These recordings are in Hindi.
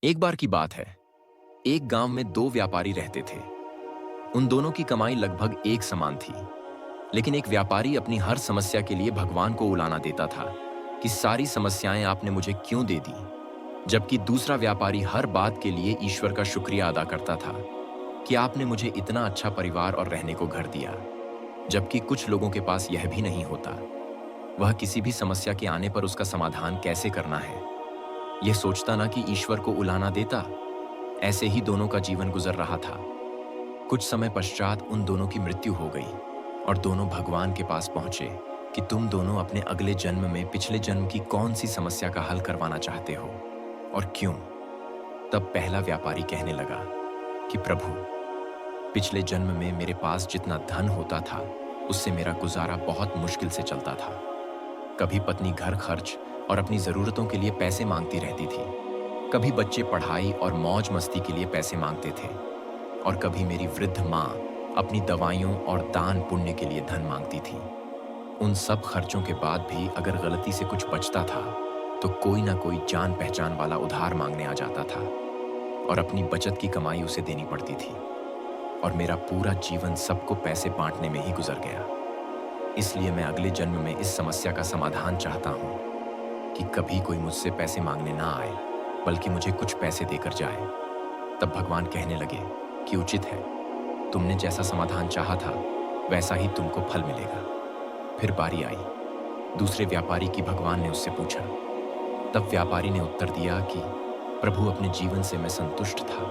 एक बार की बात है। एक गांव में दो व्यापारी रहते थे। उन दोनों की कमाई लगभग एक समान थी। लेकिन एक व्यापारी अपनी हर समस्या के लिए भगवान को उलाना देता था कि सारी समस्याएं आपने मुझे क्यों दे दी। जबकि दूसरा व्यापारी हर बात के लिए ईश्वर का शुक्रिया अदा करता था कि आपने मुझे इतना अच्छा परिवार और रहने को घर दिया। जबकि कुछ लोगों के पास यह भी नहीं होता। वह किसी भी समस्या के आने पर उसका समाधान कैसे करना है यह सोचता ना कि ईश्वर को उलाना देता। ऐसे ही दोनों का जीवन गुजर रहा था। कुछ समय पश्चात उन दोनों की मृत्यु हो गई और दोनों भगवान के पास पहुंचे कि तुम दोनों अपने अगले जन्म में पिछले जन्म की कौन सी समस्या का हल करवाना चाहते हो और क्यों। तब पहला व्यापारी कहने लगा कि प्रभु, पिछले जन्म में मेरे पास जितना धन होता था उससे मेरा गुजारा बहुत मुश्किल से चलता था। कभी पत्नी घर खर्च और अपनी जरूरतों के लिए पैसे मांगती रहती थी, कभी बच्चे पढ़ाई और मौज मस्ती के लिए पैसे मांगते थे, और कभी मेरी वृद्ध माँ अपनी दवाइयों और दान पुण्य के लिए धन मांगती थी। उन सब खर्चों के बाद भी अगर गलती से कुछ बचता था तो कोई ना कोई जान पहचान वाला उधार मांगने आ जाता था और अपनी बचत की कमाई उसे देनी पड़ती थी। और मेरा पूरा जीवन सबको पैसे बांटने में ही गुजर गया। इसलिए मैं अगले जन्म में इस समस्या का समाधान चाहता हूँ कि कभी कोई मुझसे पैसे मांगने ना आए, बल्कि मुझे कुछ पैसे देकर जाए। तब भगवान कहने लगे कि उचित है, तुमने जैसा समाधान चाहा था वैसा ही तुमको फल मिलेगा। फिर बारी आई दूसरे व्यापारी की। भगवान ने उससे पूछा। तब व्यापारी ने उत्तर दिया कि प्रभु, अपने जीवन से मैं संतुष्ट था।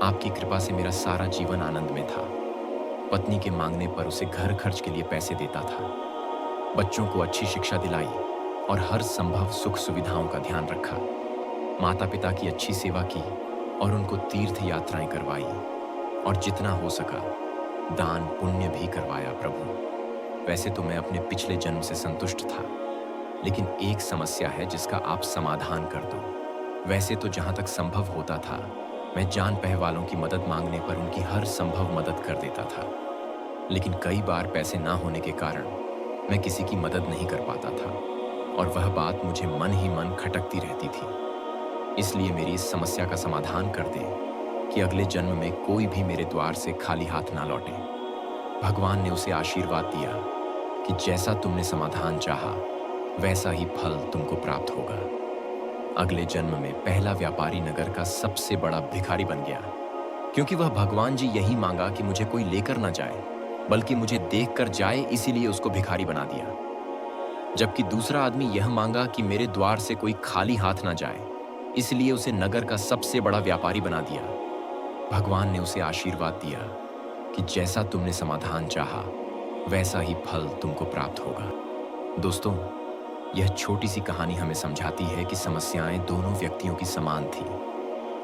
आपकी कृपा से मेरा सारा जीवन आनंद में था। पत्नी के मांगने पर उसे घर खर्च के लिए पैसे देता था, बच्चों को अच्छी शिक्षा दिलाई और हर संभव सुख सुविधाओं का ध्यान रखा। माता पिता की अच्छी सेवा की और उनको तीर्थ यात्राएं करवाई, और जितना हो सका दान पुण्य भी करवाया। प्रभु, वैसे तो मैं अपने पिछले जन्म से संतुष्ट था, लेकिन एक समस्या है जिसका आप समाधान कर दो। वैसे तो जहां तक संभव होता था मैं जान पह वालों की मदद मांगने पर उनकी हर संभव मदद कर देता था, लेकिन कई बार पैसे ना होने के कारण मैं किसी की मदद नहीं कर पाता था और वह बात मुझे मन ही मन खटकती रहती थी। इसलिए मेरी इस समस्या का समाधान कर दे कि अगले जन्म में कोई भी मेरे द्वार से खाली हाथ ना लौटे। भगवान ने उसे आशीर्वाद दिया कि जैसा तुमने समाधान चाहा वैसा ही फल तुमको प्राप्त होगा। अगले जन्म में पहला व्यापारी नगर का सबसे बड़ा भिखारी बन गया, क्योंकि वह भगवान जी यही मांगा कि मुझे कोई लेकर ना जाए, बल्कि मुझे देखकर जाए, इसीलिए उसको भिखारी बना दिया। जबकि दूसरा आदमी यह मांगा कि मेरे द्वार से कोई खाली हाथ ना जाए, इसलिए उसे नगर का सबसे बड़ा व्यापारी बना दिया। भगवान ने उसे आशीर्वाद दिया कि जैसा तुमने समाधान चाहा वैसा ही फल तुमको प्राप्त होगा। दोस्तों, यह छोटी सी कहानी हमें समझाती है कि समस्याएं दोनों व्यक्तियों की समान थी,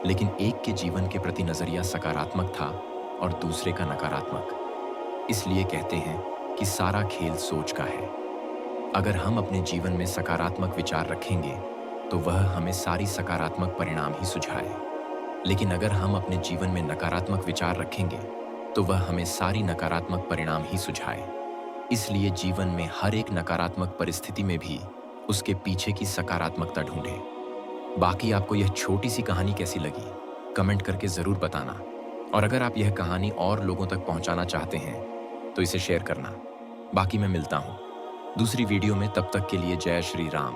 लेकिन एक के जीवन के प्रति नजरिया सकारात्मक था और दूसरे का नकारात्मक। इसलिए कहते हैं कि सारा खेल सोच का है। अगर हम अपने जीवन में सकारात्मक विचार रखेंगे तो वह हमें सारी सकारात्मक परिणाम ही सुझाए, लेकिन अगर हम अपने जीवन में नकारात्मक विचार रखेंगे तो वह हमें सारी नकारात्मक परिणाम ही सुझाए। इसलिए जीवन में हर एक नकारात्मक परिस्थिति में भी उसके पीछे की सकारात्मकता ढूंढें। बाकी आपको यह छोटी सी कहानी कैसी लगी, कमेंट करके जरूर बताना। और अगर आप यह कहानी और लोगों तक पहुंचाना चाहते हैं तो इसे शेयर करना। बाकी मैं मिलता हूं दूसरी वीडियो में, तब तक के लिए जय श्री राम।